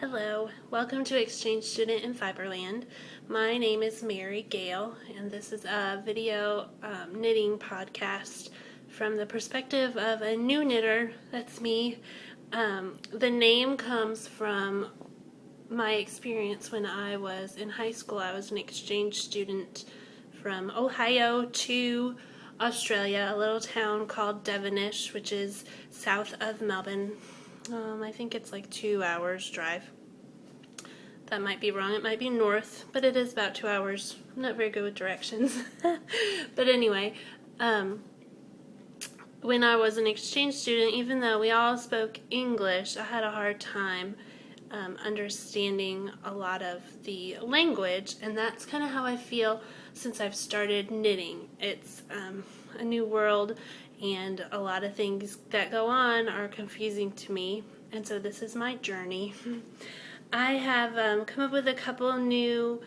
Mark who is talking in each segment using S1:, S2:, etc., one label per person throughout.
S1: Hello, welcome to Exchange Student in Fiberland. My name is Mary Gale, and this is a video knitting podcast from the perspective of a new knitter. That's me. The name comes from my experience when I was in high school. I was an exchange student from Ohio to Australia, a little town called Devonish, which is south of Melbourne. I think it's like 2 hours drive. That might be wrong. It might be north, but it is about 2 hours. I'm not very good with directions. But anyway, when I was an exchange student, even though we all spoke English, I had a hard time understanding a lot of the language, and that's kind of how I feel since I've started knitting. It's a new world, and a lot of things that go on are confusing to me, and so this is my journey. I have come up with a couple new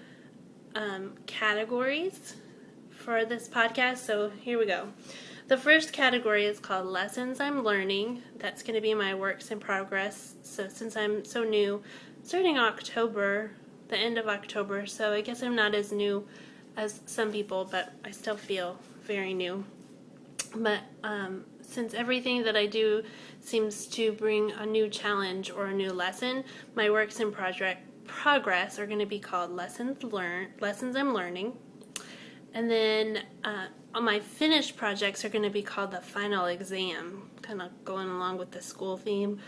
S1: categories for this podcast, so here we go. The first category is called Lessons I'm Learning. That's going to be my works in progress. So since I'm so new, starting October, the end of October, so I guess I'm not as new as some people, but I still feel very new. But since everything that I do seems to bring a new challenge or a new lesson, my works in progress are going to be called Lessons I'm Learning. And then my finished projects are going to be called the Final Exam, kind of going along with the school theme.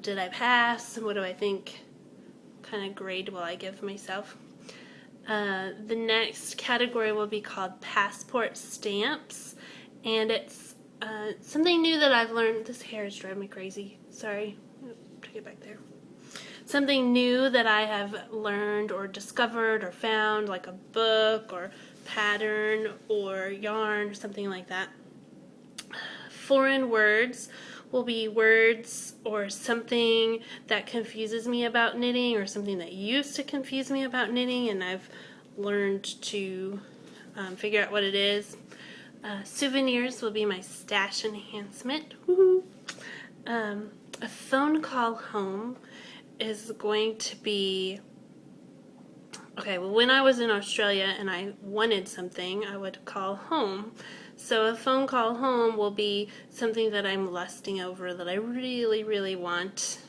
S1: Did I pass? What do I think? What kind of grade will I give myself? The next category will be called Passport Stamps, and it's something new that I've learned. This hair is driving me crazy. Sorry. Take it back there. Something new that I have learned or discovered or found, like a book or pattern or yarn or something like that. Foreign words will be words or something that confuses me about knitting, or something that used to confuse me about knitting, and I've learned to figure out what it is. Souvenirs will be my stash enhancement. Woohoo! A phone call home is going to be, okay, well, when I was in Australia and I wanted something, I would call home. So a phone call home will be something that I'm lusting over, that I really, really want.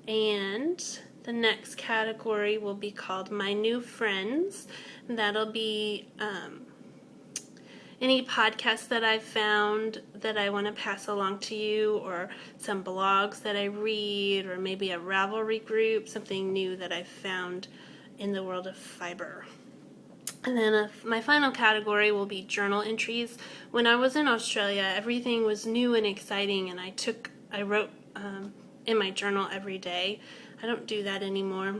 S1: And the next category will be called My New Friends. That'll be any podcasts that I've found that I want to pass along to you, or some blogs that I read, or maybe a Ravelry group, something new that I've found in the world of fiber. And then my final category will be journal entries. When I was in Australia, everything was new and exciting, and I wrote in my journal every day. I don't do that anymore.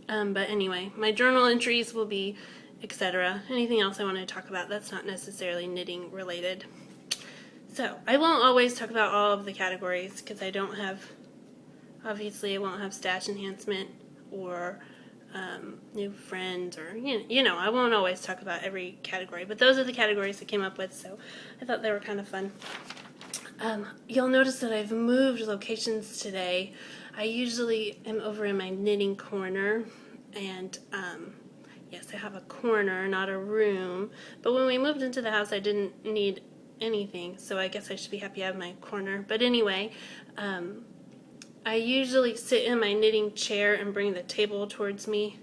S1: But anyway, my journal entries will be etc. Anything else I want to talk about that's not necessarily knitting related. So I won't always talk about all of the categories, because I won't have stash enhancement or new friends, or I won't always talk about every category, but those are the categories I came up with, so I thought they were kind of fun. You'll notice that I've moved locations today. I usually am over in my knitting corner, and yes, I have a corner, not a room, but when we moved into the house I didn't need anything, so I guess I should be happy I have my corner. But anyway, I usually sit in my knitting chair and bring the table towards me,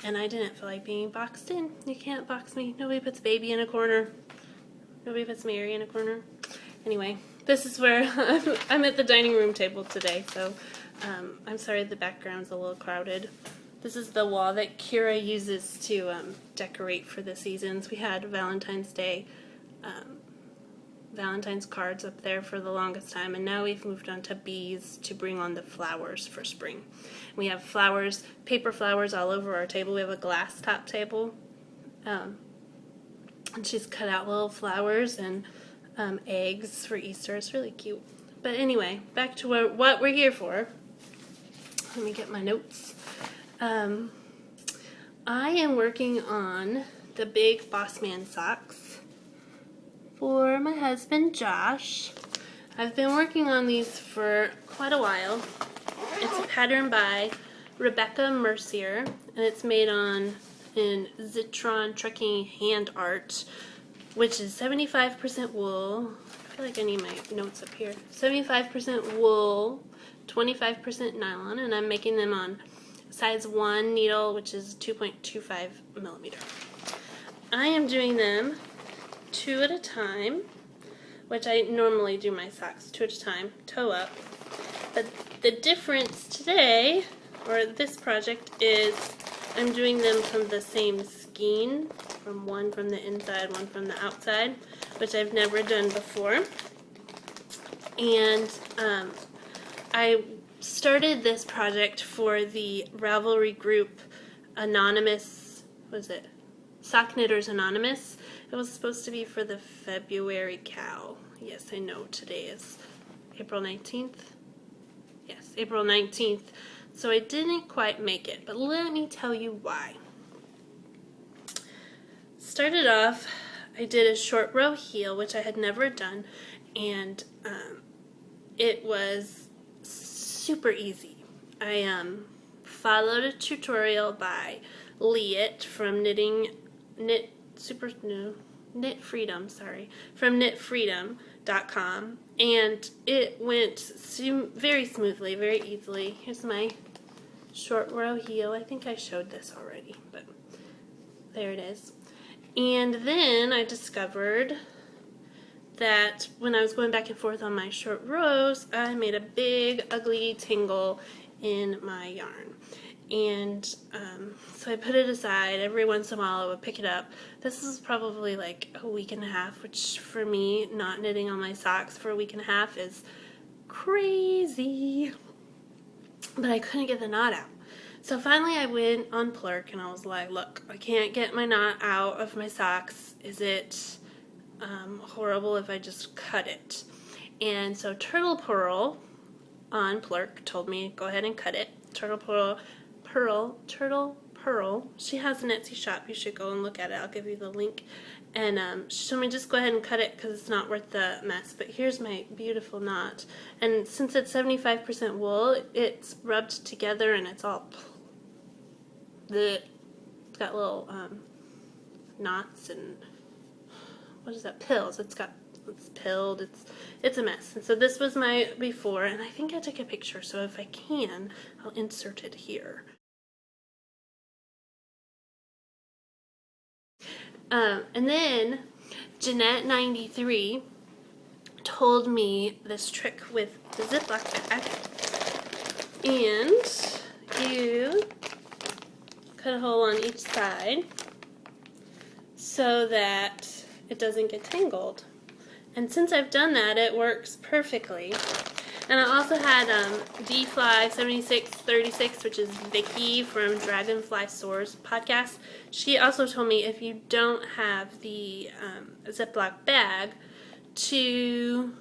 S1: and I didn't feel like being boxed in. You can't box me. Nobody puts baby in a corner. Nobody puts Mary in a corner. Anyway, this is where I'm at the dining room table today, so I'm sorry the background's a little crowded. This is the wall that Kira uses to decorate for the seasons. We had Valentine's Day, Valentine's cards up there for the longest time, and now we've moved on to bees to bring on the flowers for spring. We have flowers, paper flowers all over our table. We have a glass top table, and she's cut out little flowers and eggs for Easter. It's really cute. But anyway, back to what we're here for. Let me get my notes. I am working on the big Boss Man socks for my husband Josh. I've been working on these for quite a while. It's a pattern by Rebecca Mercier, and it's made in Zitron Trekking Hand Art, which is 75% wool. I feel like I need my notes up here. 75% wool, 25% nylon, and I'm making them on size 1 needle, which is 2.25 millimeter. I am doing them 2 at a time, which I normally do my socks 2 at a time, toe up. But the difference today, or this project, is I'm doing them from the same skein, one from the inside, one from the outside, which I've never done before. And I started this project for the Ravelry group Anonymous, Sock Knitters Anonymous. It was supposed to be for the February cow. Yes, I know today is April 19th. Yes, April 19th. So I didn't quite make it, but let me tell you why. Started off, I did a short row heel, which I had never done, and it was super easy. I followed a tutorial by Leet from knitfreedom.com, and it went very smoothly, very easily. Here's my short row heel. I think I showed this already, but there it is. And then I discovered that when I was going back and forth on my short rows, I made a big ugly tangle in my yarn. And so I put it aside. Every once in a while I would pick it up. This is probably like a week and a half, which for me, not knitting on my socks for a week and a half is crazy. But I couldn't get the knot out. So finally I went on Plurk and I was like, look, I can't get my knot out of my socks. Is it horrible if I just cut it? And so Turtle Pearl on Plurk told me, go ahead and cut it. Turtle Pearl, she has an Etsy shop. You should go and look at it. I'll give you the link. And she told me just go ahead and cut it because it's not worth the mess. But here's my beautiful knot. And since it's 75% wool, it's rubbed together and it's all it's got little knots and what is that? Pills. It's pilled. It's a mess. And so this was my before, and I think I took a picture. So if I can, I'll insert it here. And then Jeanette93 told me this trick with the Ziploc bag, and you cut a hole on each side so that it doesn't get tangled. And since I've done that, it works perfectly. And I also had D-Fly 7636, which is Vicky from Dragonfly Soars podcast. She also told me if you don't have the Ziploc bag, to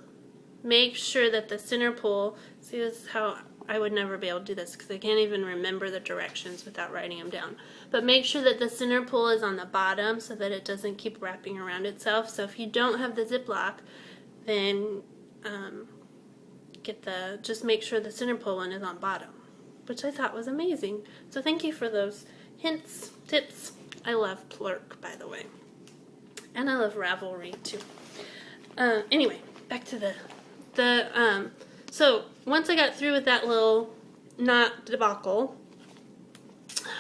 S1: make sure that the center pole, see, this is how I would never be able to do this because I can't even remember the directions without writing them down. But make sure that the center pole is on the bottom so that it doesn't keep wrapping around itself. So if you don't have the Ziploc, then just make sure the center pole one is on bottom, which I thought was amazing. So thank you for those hints, tips. I love Plurk, by the way. And I love Ravelry, too. Anyway, back to so once I got through with that little knot debacle,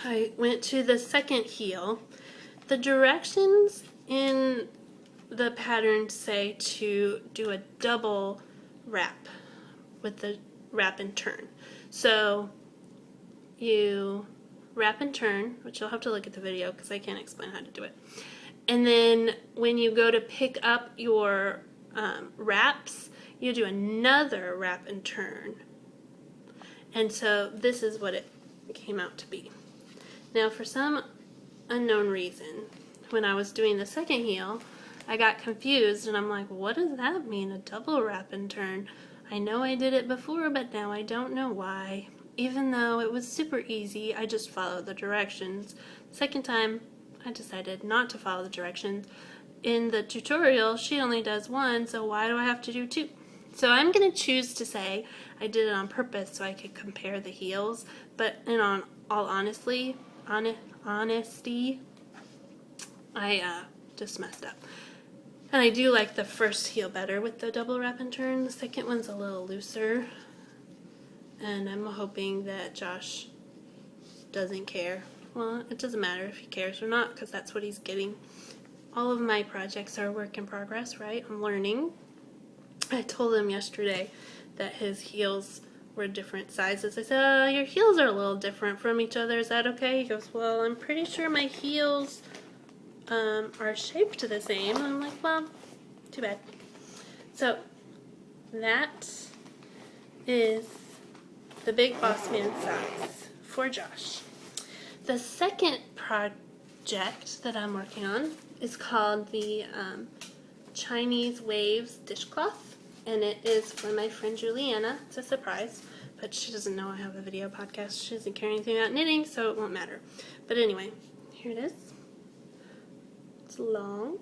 S1: I went to the second heel. The directions in the pattern say to do a double wrap with the wrap and turn. So you wrap and turn, which you'll have to look at the video because I can't explain how to do it. And then when you go to pick up your wraps, you do another wrap and turn. And so this is what it came out to be. Now for some unknown reason, when I was doing the second heel, I got confused and I'm like, what does that mean, a double wrap and turn? I know I did it before, but now I don't know why. Even though it was super easy, I just followed the directions. Second time, I decided not to follow the directions. In the tutorial, she only does one, so why do I have to do two? So I'm going to choose to say I did it on purpose so I could compare the heels, but in all honesty, I just messed up. And I do like the first heel better with the double wrap and turn. The second one's a little looser, and I'm hoping that Josh doesn't care. Well, it doesn't matter if he cares or not, because that's what he's getting. All of my projects are work in progress, right? I'm learning. I told him yesterday that his heels were different sizes. I said, your heels are a little different from each other. Is that okay? He goes, well, I'm pretty sure my heels are shaped the same. I'm like, well, too bad. So that is the Big Boss Man size for Josh. The second project that I'm working on is called the Chinese Waves dishcloth, and it is for my friend Juliana. It's a surprise, but she doesn't know I have a video podcast. She doesn't care anything about knitting, so it won't matter. But anyway, here it is. It's long.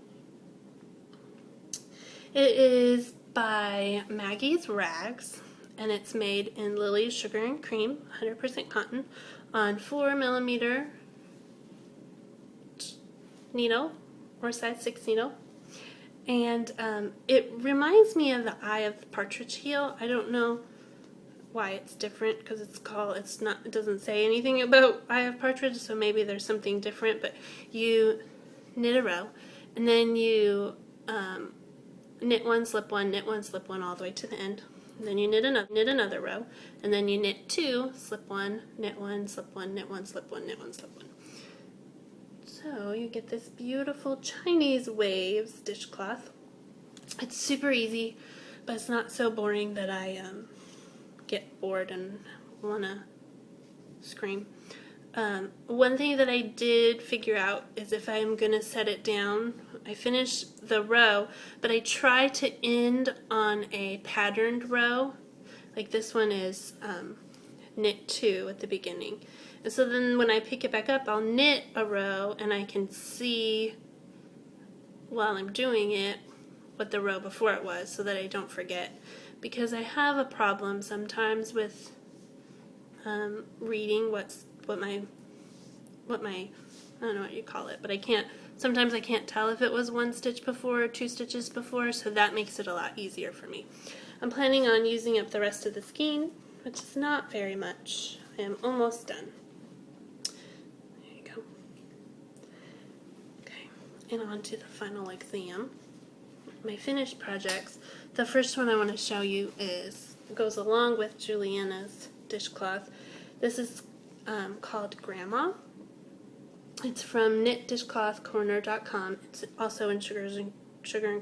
S1: It is by Maggie's Rags, and it's made in Lily's Sugar and Cream, 100% cotton, on 4mm needle, or size 6 needle. And it reminds me of the Eye of Partridge heel. I don't know why it's different, because it doesn't say anything about Eye of Partridge, so maybe there's something different. But you knit a row, and then you knit one, slip one, knit one, slip one all the way to the end. And then you knit another row, and then you knit two, slip one, knit one, slip one, knit one, slip one, knit one, slip one. So you get this beautiful Chinese Waves dishcloth. It's super easy, but it's not so boring that I get bored and want to scream. One thing that I did figure out is if I'm going to set it down, I finish the row, but I try to end on a patterned row. Like this one is knit 2 at the beginning. And so then when I pick it back up, I'll knit a row, and I can see while I'm doing it what the row before it was, so that I don't forget. Because I have a problem sometimes with reading what my I don't know what you call it, but sometimes I can't tell if it was 1 stitch before or 2 stitches before, so that makes it a lot easier for me. I'm planning on using up the rest of the skein, which is not very much. I am almost done. There you go. Okay, and on to the final exam. My finished projects. The first one I want to show you goes along with Juliana's dishcloth. This is called Grandma. It's from knitdishclothcorner.com. It's also in Sugar and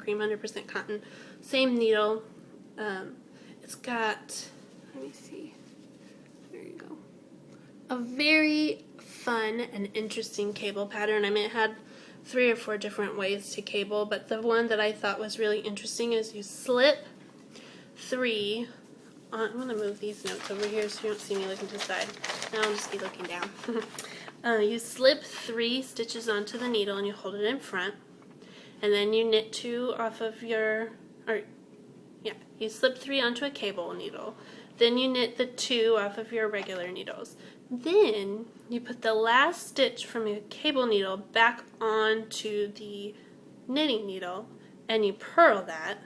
S1: Cream, 100% cotton. Same needle. It's got, let me see, there you go, a very fun and interesting cable pattern. I mean, it had 3 or 4 different ways to cable, but the one that I thought was really interesting is you slip 3 on, I'm going to move these notes over here so you don't see me looking to the side. Now I'll just be looking down. You slip 3 stitches onto the needle and you hold it in front, and then you knit 2 off of you slip 3 onto a cable needle, then you knit the 2 off of your regular needles. Then you put the last stitch from your cable needle back onto the knitting needle and you purl that,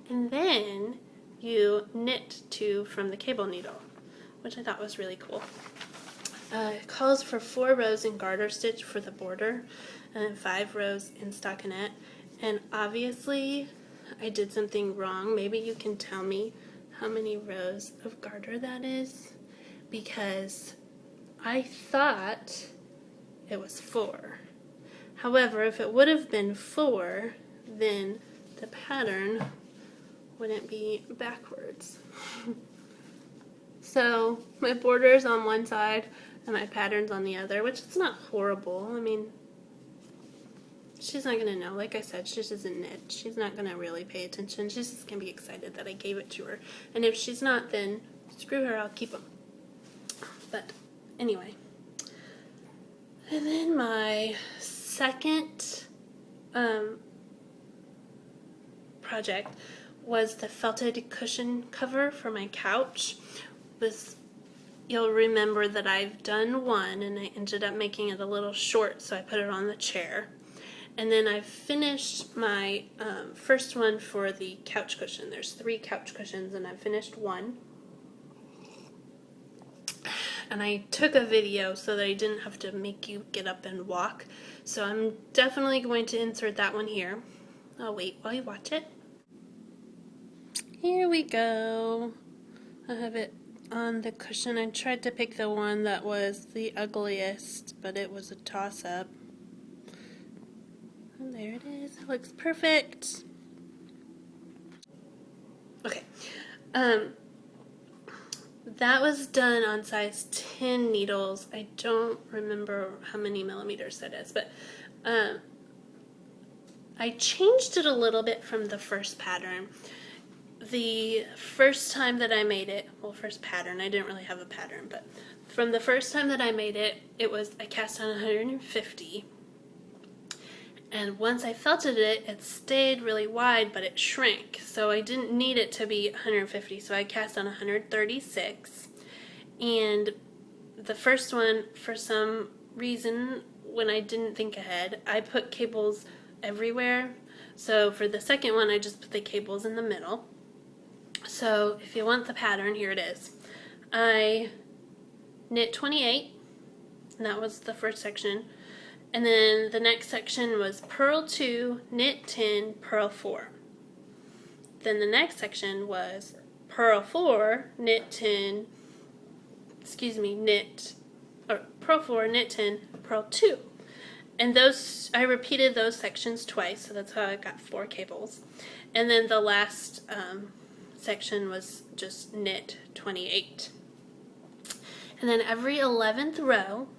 S1: and then you knit 2 from the cable needle, which I thought was really cool. It calls for 4 rows in garter stitch for the border, and then 5 rows in stockinette. And obviously I did something wrong. Maybe you can tell me how many rows of garter that is, because I thought it was 4. However, if it would have been 4, then the pattern wouldn't be backwards. So my border's on one side and my pattern's on the other, which is not horrible. I mean, she's not going to know. Like I said, she doesn't knit. She's not going to really pay attention. She's just going to be excited that I gave it to her. And if she's not, then screw her, I'll keep them. But anyway. And then my second project was the felted cushion cover for my couch. You'll remember that I've done one and I ended up making it a little short, so I put it on the chair. And then I finished my first one for the couch cushion. There's 3 couch cushions and I finished one. And I took a video so that I didn't have to make you get up and walk. So I'm definitely going to insert that one here. I'll wait while you watch it. Here we go. I have it on the cushion. I tried to pick the one that was the ugliest, but it was a toss-up. And there it is. It looks perfect. Okay. That was done on size 10 needles. I don't remember how many millimeters that is, but I changed it a little bit from the first pattern. The first time that I made it, well, first pattern, I didn't really have a pattern, but from the first time that I made it, I cast on 150. And once I felted it, it stayed really wide, but it shrank. So I didn't need it to be 150, so I cast on 136. And the first one, for some reason, when I didn't think ahead, I put cables everywhere. So for the second one, I just put the cables in the middle. So if you want the pattern, here it is. I knit 28, and that was the first section. And then the next section was purl 2, knit 10, purl 4. Then the next section was purl 4, knit 10, purl 4, knit 10, purl 2. And I repeated those sections twice, so that's how I got 4 cables. And then the last section was just knit 28. And then every 11th row,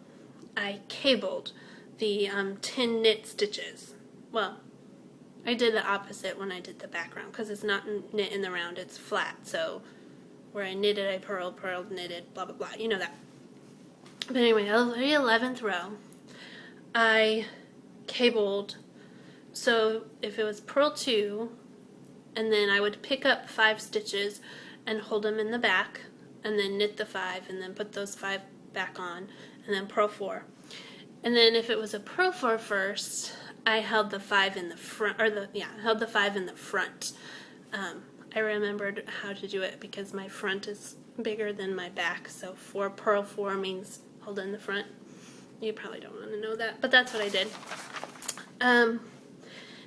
S1: I cabled the 10 knit stitches. Well, I did the opposite when I did the background, because it's not knit in the round, it's flat. So where I knitted, I purled, knitted, blah, blah, blah. You know that. But anyway, every 11th row, I cabled. So if it was purl 2, and then I would pick up 5 stitches and hold them in the back, and then knit the 5, and then put those 5 back on, and then purl 4. And then if it was a purl 4 first, I held the 5 in the front, held the 5 in the front. I remembered how to do it because my front is bigger than my back, so purl 4 means hold in the front. You probably don't want to know that, but that's what I did.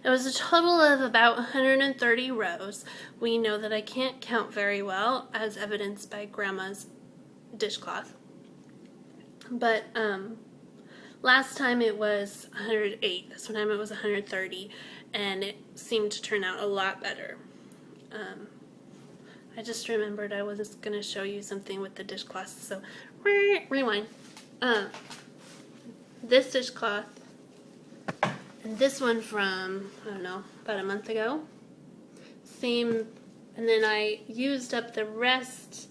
S1: It was a total of about 130 rows. We know that I can't count very well, as evidenced by Grandma's dishcloth. But last time it was 108. This time it was 130, and it seemed to turn out a lot better. I just remembered I was going to show you something with the dishcloth, so rewind. This dishcloth and this one from, I don't know, about a month ago. Same, and then I used up the rest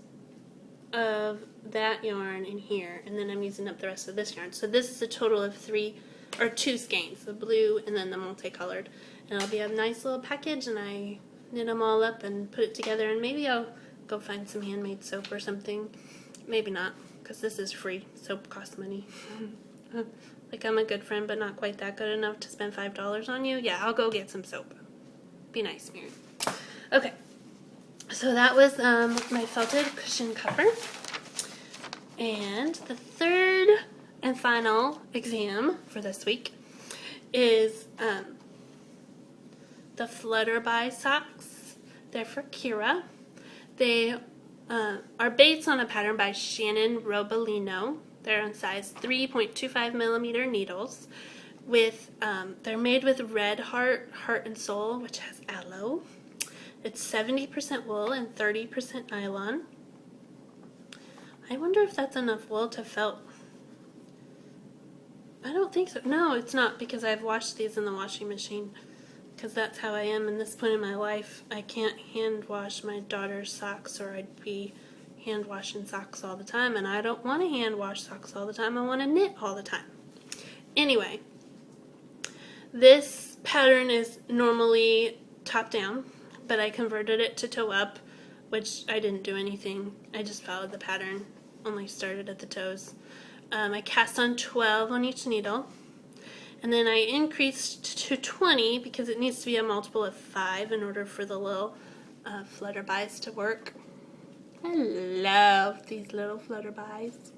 S1: of that yarn in here, and then I'm using up the rest of this yarn. So this is a total of 2 skeins, the blue and then the multicolored. And it'll be a nice little package, and I knit them all up and put it together, and maybe I'll go find some handmade soap or something. Maybe not, because this is free. Soap costs money. Like, I'm a good friend, but not quite that good enough to spend $5 on you. Yeah, I'll go get some soap. Be nice, Mary. Okay, so that was my felted cushion cover. And the third and final exam for this week is the Flutterby socks. They're for Kira. They are based on a pattern by Shannon Robolino. They're on size 3.25 millimeter needles. They're made with red heart and soul, which has aloe. It's 70% wool and 30% nylon. I wonder if that's enough wool to felt. I don't think so. No, it's not, because I've washed these in the washing machine. Because that's how I am in this point in my life. I can't hand wash my daughter's socks, or I'd be hand washing socks all the time, and I don't want to hand wash socks all the time. I want to knit all the time. Anyway, this pattern is normally top down, but I converted it to toe up, which I didn't do anything. I just followed the pattern, only started at the toes. I cast on 12 on each needle, and then I increased to 20 because it needs to be a multiple of 5 in order for the little flutterbys to work. I love these little flutterbys.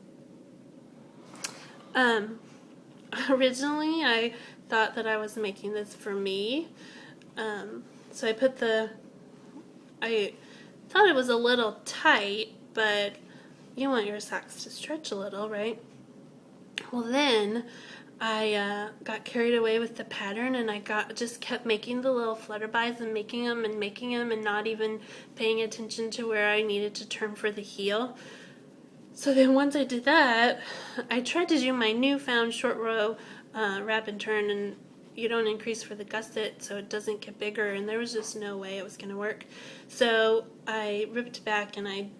S1: Originally I thought that I was making this for me, so I thought it was a little tight, but you want your socks to stretch a little, right? Well, then I got carried away with the pattern, and I just kept making the little flutterbys and making them and not even paying attention to where I needed to turn for the heel. So then once I did that, I tried to do my newfound short row wrap and turn, and you don't increase for the gusset so it doesn't get bigger, and there was just no way it was going to work. So I ripped back and I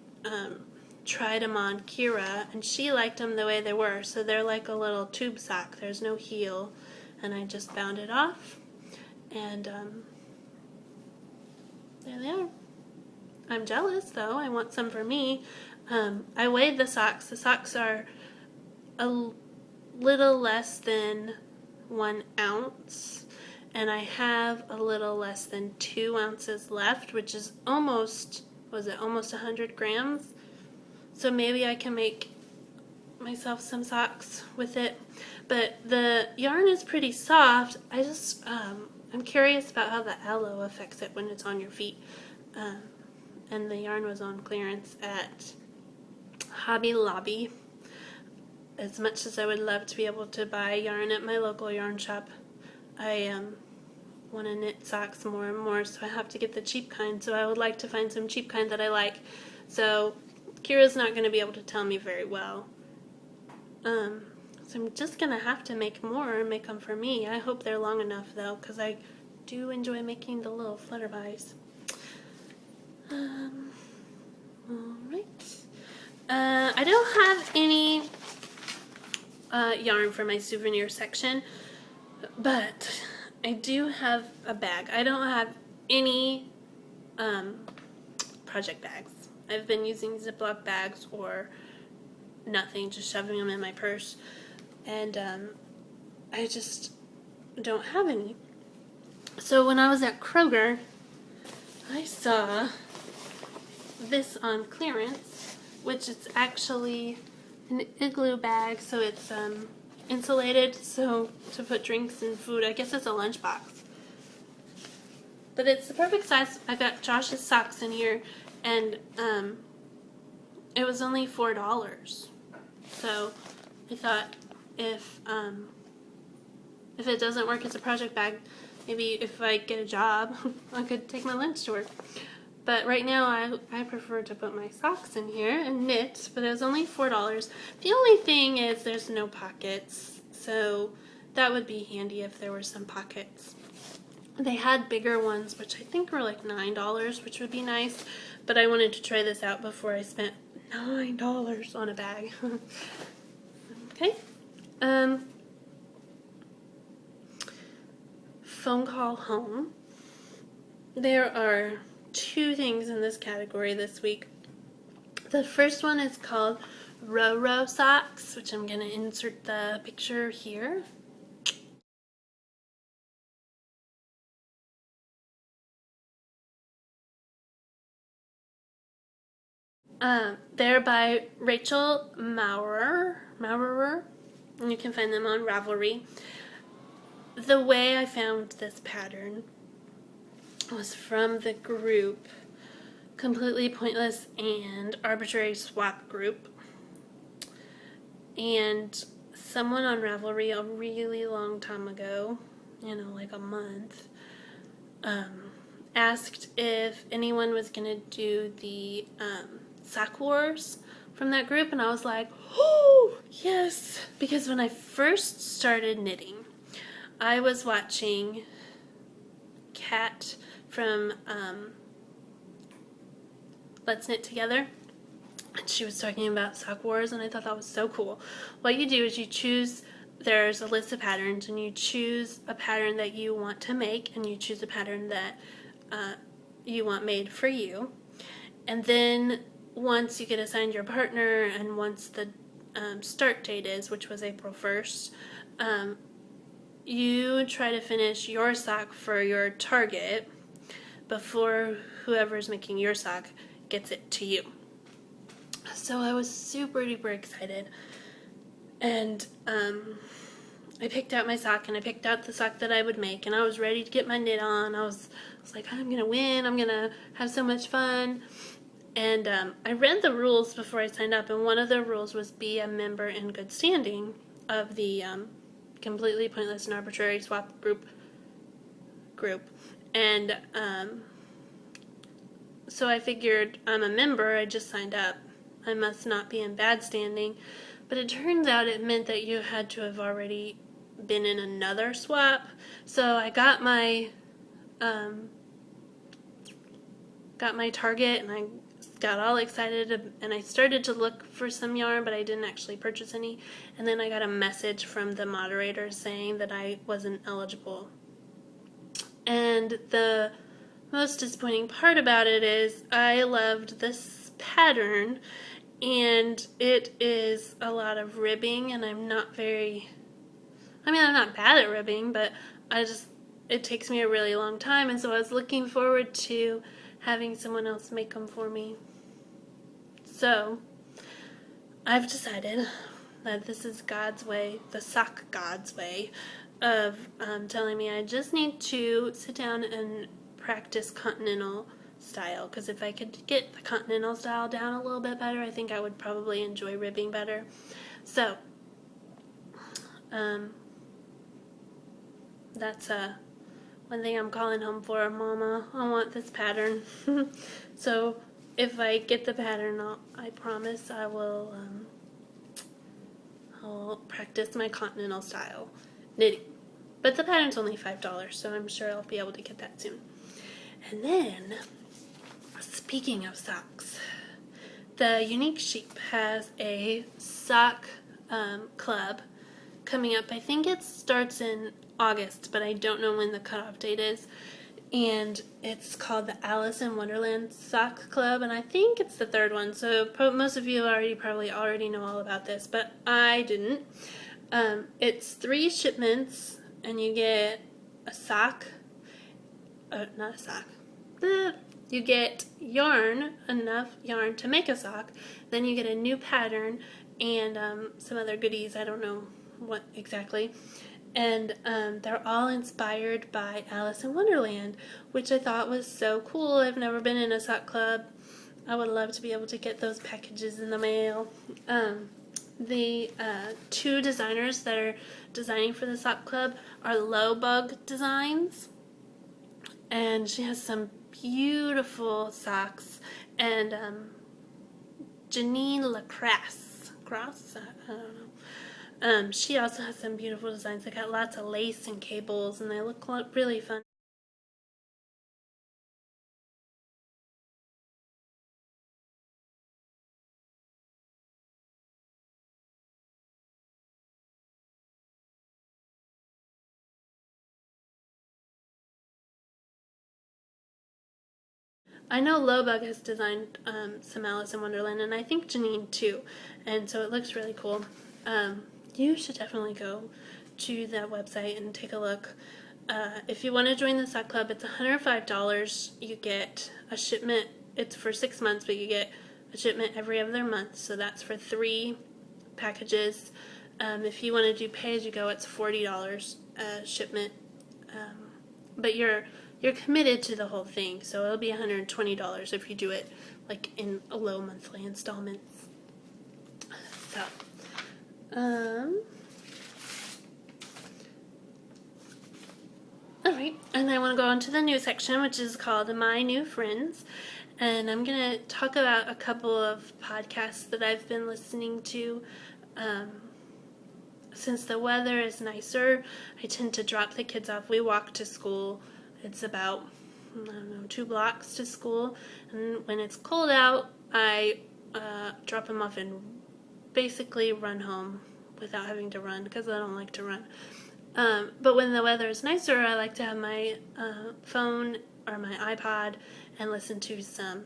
S1: tried them on Kira, and she liked them the way they were. So they're like a little tube sock. There's no heel, and I just bound it off, and there they are. I'm jealous though. I want some for me. I weighed the socks. The socks are a little less than 1 ounce, and I have a little less than 2 ounces left, which is almost 100 grams. So maybe I can make myself some socks with it. But the yarn is pretty soft. I'm curious about how the aloe affects it when it's on your feet. And the yarn was on clearance at Hobby Lobby. As much as I would love to be able to buy yarn at my local yarn shop, I want to knit socks more and more, so I have to get the cheap kind. So I would like to find some cheap kind that I like. So Kira's not going to be able to tell me very well. So I'm just going to have to make more and make them for me. I hope they're long enough though, because I do enjoy making the little flutterbys. Alright. I don't have any yarn for my souvenir section, but I do have a bag. I don't have any project bags. I've been using Ziploc bags or nothing, just shoving them in my purse, and I just don't have any. So when I was at Kroger, I saw this on clearance, which is actually an igloo bag, so it's insulated, so to put drinks and food. I guess it's a lunchbox, but it's the perfect size. I got Josh's socks in here, and it was only $4. So I thought if it doesn't work as a project bag, maybe if I get a job, I could take my lunch to work. But right now, I prefer to put my socks in here and knit, but it was only $4. The only thing is there's no pockets, so that would be handy if there were some pockets. They had bigger ones, which I think were like $9, which would be nice, but I wanted to try this out before I spent $9 on a bag. Okay. Phone call home. There are 2 things in this category this week. The first one is called Row socks, which I'm going to insert the picture here. They're by Rachel Maurer, and you can find them on Ravelry. The way I found this pattern was from the group Completely Pointless and Arbitrary Swap group, and someone on Ravelry a really long time ago, like a month, asked if anyone was gonna do the sock wars from that group, and I was like, oh yes, because when I first started knitting, I was watching Kat from Let's Knit Together, and she was talking about sock wars, and I thought that was so cool. What you do is there's a list of patterns, and you choose a pattern that you want to make, and you choose a pattern that you want made for you. And then once you get assigned your partner and once the start date is, which was April 1st, you try to finish your sock for your target before whoever's making your sock gets it to you. So I was super duper excited, and I picked out my sock, and I picked out the sock that I would make, and I was ready to get my knit on. I was like, I'm gonna win, I'm gonna have so much fun. And I read the rules before I signed up, and one of the rules was be a member in good standing of the completely pointless and arbitrary swap group. And so I figured, I'm a member, I just signed up, I must not be in bad standing. But it turns out it meant that you had to have already been in another swap. So I got my target, and I got all excited, and I started to look for some yarn, but I didn't actually purchase any. And then I got a message from the moderator saying that I wasn't eligible. And the most disappointing part about it is I loved this pattern, and it is a lot of ribbing, and I'm not bad at ribbing, but it takes me a really long time, and so I was looking forward to having someone else make them for me. So I've decided that this is God's way, the sock God's way, of telling me I just need to sit down and practice continental style, because if I could get the continental style down a little bit better, I think I would probably enjoy ribbing better. So that's one thing I'm calling home for. Mama, I want this pattern. So if I get the pattern, I promise I will I'll practice my continental style knitting. But the pattern's only $5, so I'm sure I'll be able to get that soon. And then, speaking of socks, the Unique Sheep has a sock club coming up. I think it starts in August, but I don't know when the cutoff date is. And it's called the Alice in Wonderland Sock Club, and I think it's the third one. So most of you probably already know all about this, but I didn't. It's 3 shipments, and you get a sock. Not a sock. You get enough yarn to make a sock. Then you get a new pattern and some other goodies. I don't know what exactly. And they're all inspired by Alice in Wonderland, which I thought was so cool. I've never been in a sock club. I would love to be able to get those packages in the mail. The 2 designers that are designing for the sock club are Lowbug Designs, and she has some beautiful socks, and Janine Lacrasse, I don't know. She also has some beautiful designs. They got lots of lace and cables, and they look really fun. I know Lowbug has designed some Alice in Wonderland, and I think Janine too, and so it looks really cool. You should definitely go to that website and take a look. If you want to join the sock club, it's $105. You get a shipment. It's for 6 months, but you get a shipment every other month, so that's for 3 packages. If you want to do pay-as-you-go, it's $40 a shipment, but you're committed to the whole thing, so it'll be $120 if you do it like in a low monthly installments. So, alright, and I want to go on to the new section, which is called My New Friends, and I'm going to talk about a couple of podcasts that I've been listening to. Since the weather is nicer, I tend to drop the kids off. We walk to school. It's about, 2 blocks to school, and when it's cold out, I drop them off and basically run home without having to run, because I don't like to run. But when the weather is nicer, I like to have my phone or my iPod and listen to some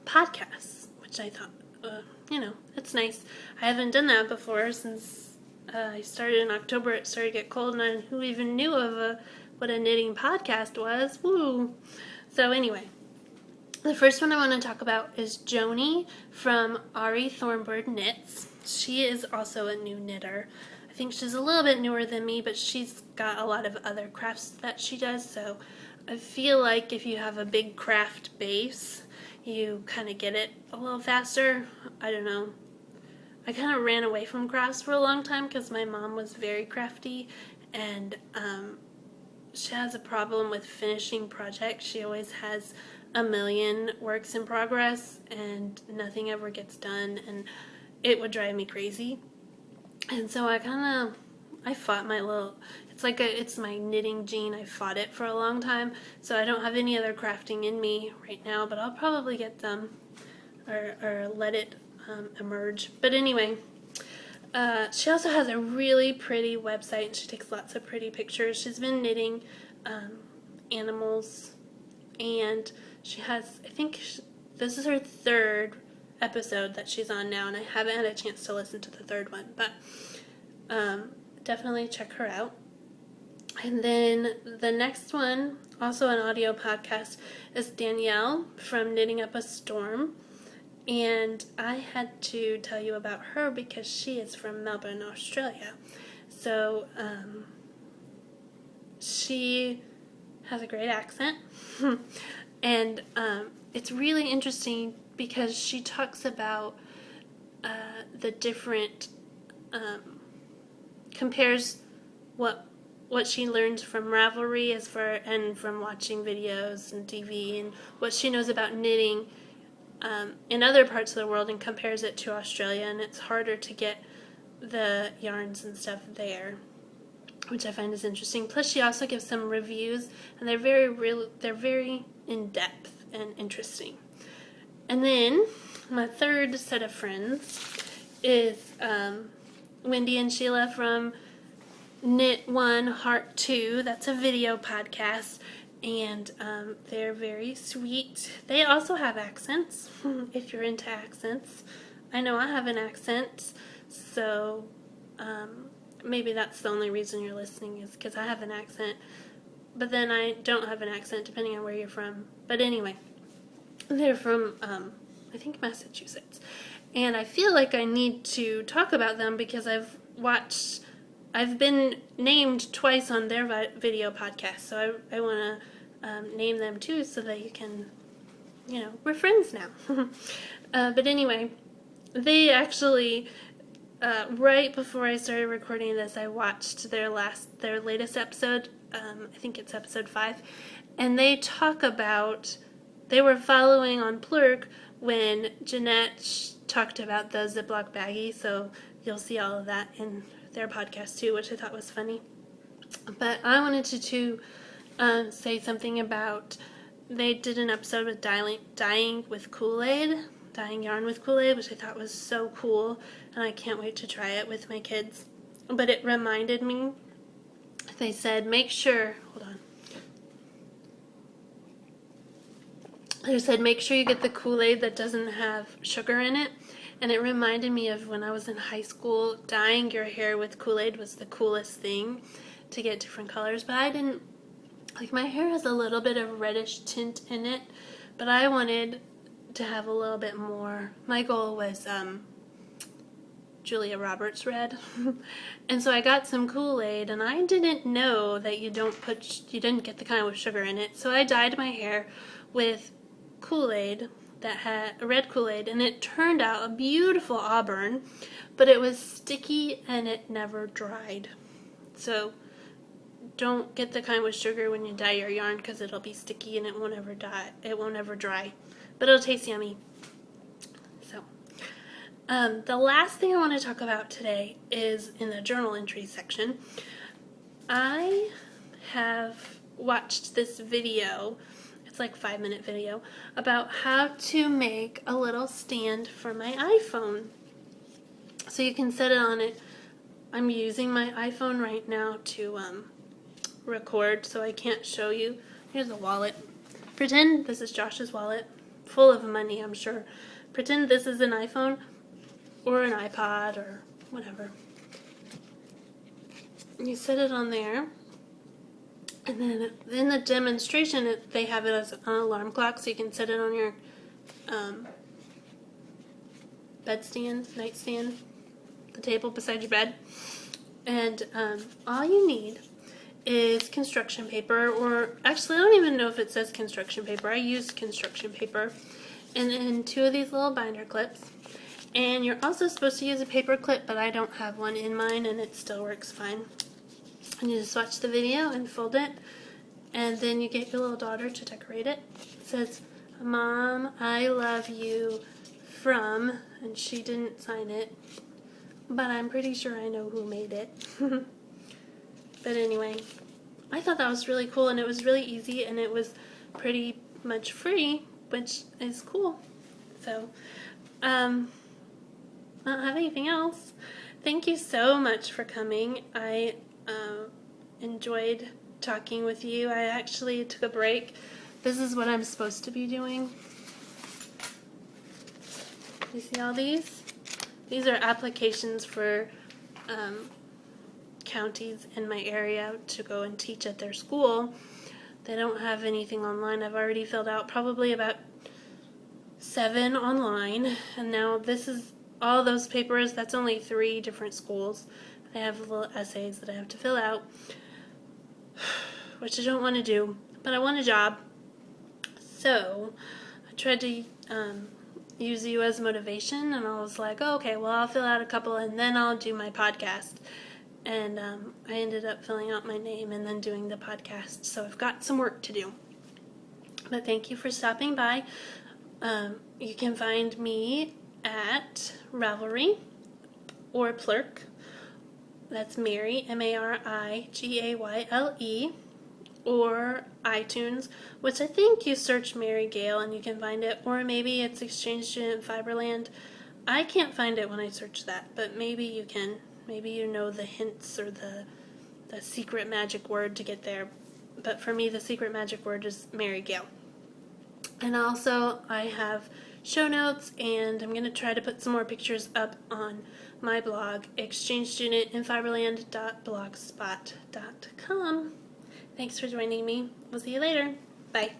S1: podcasts, which I thought, it's nice. I haven't done that before since I started in October. It started to get cold, and who even knew of what a knitting podcast was? Woo! So anyway, the first one I want to talk about is Joni from Ari Thornbird Knits. She is also a new knitter. I think she's a little bit newer than me, but she's got a lot of other crafts that she does, so I feel like if you have a big craft base, you kind of get it a little faster. I don't know. I kind of ran away from crafts for a long time because my mom was very crafty, and she has a problem with finishing projects. She always has a million works in progress, and nothing ever gets done, and it would drive me crazy. And so I fought my little, it's my knitting gene. I fought it for a long time, so I don't have any other crafting in me right now, but I'll probably get them or let it emerge. But anyway, she also has a really pretty website, and she takes lots of pretty pictures. She's been knitting animals, and she has, this is her third episode that she's on now, and I haven't had a chance to listen to the third one, but definitely check her out. And then the next one, also an audio podcast, is Danielle from Knitting Up a Storm. And I had to tell you about her because she is from Melbourne, Australia. So she has a great accent. And it's really interesting because she talks about the different, compares what she learns from Ravelry and from watching videos and TV, and what she knows about knitting in other parts of the world, and compares it to Australia, and it's harder to get the yarns and stuff there, which I find is interesting. Plus, she also gives some reviews, and they're very in depth and interesting. And then my third set of friends is Wendy and Sheila from Knit 1 Heart 2. That's a video podcast, and they're very sweet. They also have accents, if you're into accents. I know I have an accent, so maybe that's the only reason you're listening, is because I have an accent. But then I don't have an accent, depending on where you're from. But anyway, they're from, I think, Massachusetts. And I feel like I need to talk about them because I've been named twice on their video podcast, so I want to name them too so that you can, we're friends now. But anyway, they actually, right before I started recording this, I watched their latest episode. I think it's episode 5, and they talk about, they were following on Plurk when Jeanette talked about the Ziploc baggie, so you'll see all of that in their podcast too, which I thought was funny. But I wanted to say something about, they did an episode with dyeing with Kool-Aid, dyeing yarn with Kool-Aid, which I thought was so cool, and I can't wait to try it with my kids. But it reminded me, they said, make sure you get the Kool-Aid that doesn't have sugar in it. And it reminded me of when I was in high school, dyeing your hair with Kool-Aid was the coolest thing to get different colors. But I didn't, my hair has a little bit of reddish tint in it, but I wanted to have a little bit more. My goal was Julia Roberts red. And so I got some Kool-Aid, and I didn't know that you didn't get the kind with sugar in it. So I dyed my hair with Kool-Aid that had a red Kool-Aid, and it turned out a beautiful auburn, but it was sticky and it never dried. So don't get the kind with sugar when you dye your yarn, because it'll be sticky and it won't ever dry, but it'll taste yummy. So the last thing I want to talk about today is in the journal entry section. I have watched this video, it's like a 5-minute video, about how to make a little stand for my iPhone. So you can set it on it. I'm using my iPhone right now to record, so I can't show you. Here's a wallet. Pretend this is Josh's wallet, full of money, I'm sure. Pretend this is an iPhone or an iPod or whatever. You set it on there, and then in the demonstration, they have it as an alarm clock, so you can set it on your bedstand, nightstand, the table beside your bed. And all you need is construction paper, or actually I don't even know if it says construction paper. I used construction paper, and then 2 of these little binder clips. And you're also supposed to use a paper clip, but I don't have one in mine, and it still works fine. And you just watch the video and fold it, and then you get your little daughter to decorate it. It says, "Mom, I love you from," and she didn't sign it, but I'm pretty sure I know who made it. But anyway, I thought that was really cool, and it was really easy, and it was pretty much free, which is cool. So, I don't have anything else. Thank you so much for coming. I enjoyed talking with you. I actually took a break. This is what I'm supposed to be doing. You see all these? These are applications for counties in my area to go and teach at their school. They don't have anything online. I've already filled out probably about 7 online, and now this is all those papers. That's only 3 different schools. They have little essays that I have to fill out, which I don't want to do, but I want a job. So I tried to use you as motivation, and I was like, oh, okay, well, I'll fill out a couple and then I'll do my podcast. And I ended up filling out my name and then doing the podcast, so I've got some work to do. But thank you for stopping by. You can find me at Ravelry or Plurk. That's Mary, Marigayle, or iTunes, which I think you search Mary Gale and you can find it, or maybe it's Exchange Student Fiberland. I can't find it when I search that, but maybe you can. Maybe you know the hints or the secret magic word to get there. But for me, the secret magic word is Mary Gale. And also, I have show notes, and I'm going to try to put some more pictures up on my blog, exchangestudentinfiberland.blogspot.com. Thanks for joining me. We'll see you later. Bye.